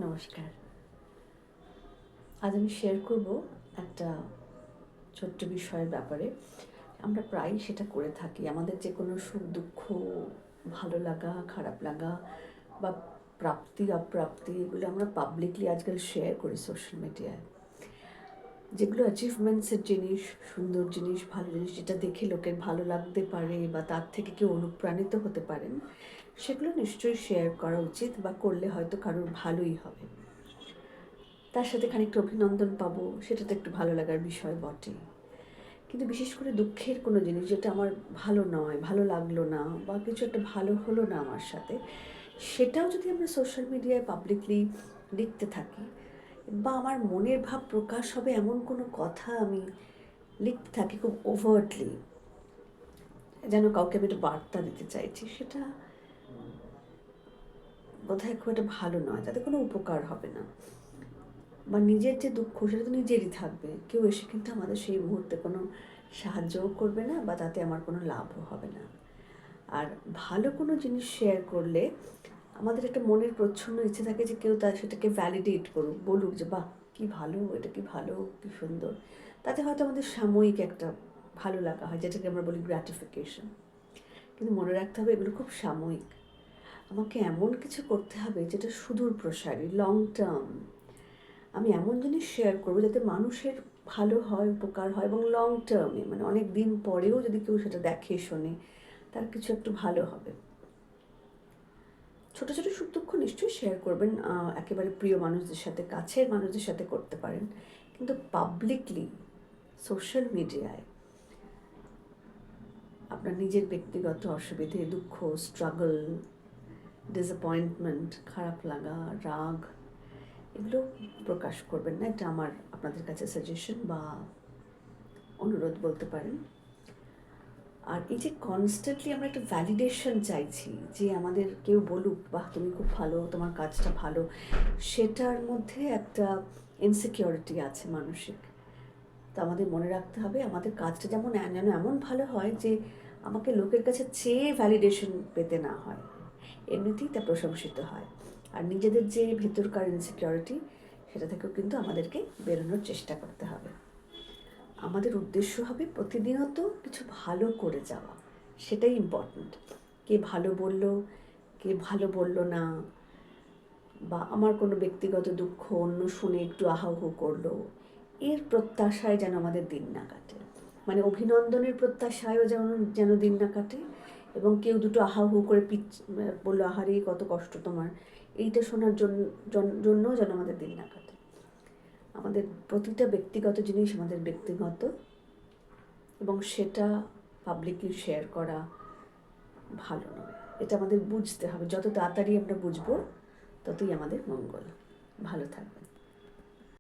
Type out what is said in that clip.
নমস্কার। আজ আমি শেয়ার করব একটা ছোট্ট বিষয়ের ব্যাপারে। আমরা প্রায়ই সেটা করে থাকি। আমাদের যে কোনো সুখ দুঃখ, ভালো লাগা, খারাপ লাগা বা প্রাপ্তি অপ্রাপ্তি এগুলো আমরা পাবলিকলি আজকাল শেয়ার করি সোশ্যাল মিডিয়ায়। যেগুলো অ্যাচিভমেন্টসের জিনিস, সুন্দর জিনিস, ভালো জিনিস, যেটা দেখে লোকের ভালো লাগতে পারে বা তার থেকে কেউ অনুপ্রাণিত হতে পারেন, সেগুলো নিশ্চয়ই শেয়ার করা উচিত বা করলে হয়তো কারোর ভালোই হবে। তার সাথে খানিকটা অভিনন্দন পাবো, সেটা তো একটু ভালো লাগার বিষয় বটে। কিন্তু বিশেষ করে দুঃখের কোনো জিনিস যেটা আমার ভালো নয়, ভালো লাগলো না বা কিছু একটা ভালো হলো না আমার সাথে, সেটাও যদি আমরা সোশ্যাল মিডিয়ায় পাবলিকলি লিখতে থাকি বা আমার মনের ভাব প্রকাশ হবে এমন কোনো কথা আমি লিখতে থাকি খুব ওভার্টলি, যেন কাউকে আমি একটা বার্তা দিতে চাইছি, সেটা বোধহয় খুব একটা ভালো নয়, তাতে কোনো উপকার হবে না। বা নিজের যে দুঃখ সেটা তো নিজেরই থাকবে, কেউ এসে কিন্তু আমাদের সেই মুহূর্তে কোনো সাহায্যও করবে না বা তাতে আমার কোনো লাভও হবে না। আর ভালো কোনো জিনিস শেয়ার করলে আমাদের একটা মনের প্রচ্ছন্ন ইচ্ছে থাকে যে কেউ তার সেটাকে ভ্যালিডেট করুক, বলুক যে বাহ কী ভালো, এটা কি ভালো, কী সুন্দর। তাতে হয়তো আমাদের সাময়িক একটা ভালো লাগা হয়, যেটাকে আমরা বলি গ্র্যাটিফিকেশন। কিন্তু মনে রাখতে হবে এগুলো খুব সাময়িক। আমাকে এমন কিছু করতে হবে যেটা সুদূর প্রসারী, লং টার্ম। আমি এমন জিনিস শেয়ার করবো যাতে মানুষের ভালো হয়, উপকার হয় এবং লং টার্মে, মানে অনেক দিন পরেও যদি কেউ সেটা দেখে, শোনে, তার কিছু একটু ভালো হবে। ছোটো ছোটো সুখ দুঃখ নিশ্চয়ই শেয়ার করবেন, একেবারে প্রিয় মানুষদের সাথে, কাছের মানুষদের সাথে করতে পারেন, কিন্তু পাবলিকলি সোশ্যাল মিডিয়ায় আপনার নিজের ব্যক্তিগত অসুবিধে, দুঃখ, স্ট্রাগল, ডিসঅ্যাপয়েন্টমেন্ট, খারাপ লাগা, রাগ, এগুলো প্রকাশ করবেন না। এটা আমার আপনাদের কাছে সাজেশন বা অনুরোধ বলতে পারেন। আর এই যে কনস্ট্যান্টলি আমরা একটা ভ্যালিডেশন চাইছি যে আমাদের কেউ বলুক বাহ তুমি খুব ভালো, তোমার কাজটা ভালো, সেটার মধ্যে একটা ইনসিকিউরিটি আছে মানসিক। তো আমাদের মনে রাখতে হবে আমাদের কাজটা যেন এমন ভালো হয় যে আমাকে লোকের কাছে চেয়ে ভ্যালিডেশন পেতে না হয়, এমনিতেই তা প্রশংসিত হয়। আর নিজেদের যে ভেতরকার ইনসিকিউরিটি, সেটা থেকেও কিন্তু আমাদেরকে বেরোনোর চেষ্টা করতে হবে। আমাদের উদ্দেশ্য হবে প্রতিদিনত কিছু ভালো করে যাওয়া, সেটাই ইম্পর্ট্যান্ট। কে ভালো বলল, কে ভালো বলল না, বা আমার কোনো ব্যক্তিগত দুঃখ অন্য শুনে একটু আহাহু করলো, এর প্রত্যাশায় যেন আমাদের দিন না কাটে। মানে অভিনন্দনের প্রত্যাশায়ও যেন দিন না কাটে, এবং কেউ দুটো আহাহু করে বললো আহারে কত কষ্ট তোমার, এইটা শোনার জন্য যেন আমাদের দিন না কাটে। আমাদের প্রতিটা ব্যক্তিগত জিনিস আমাদের ব্যক্তিগত, এবং সেটা পাবলিকলি শেয়ার করা ভালো নয়। এটা আমাদের বুঝতে হবে, যত তাড়াতাড়ি আমরা বুঝবো ততই আমাদের মঙ্গল। ভালো থাকবেন।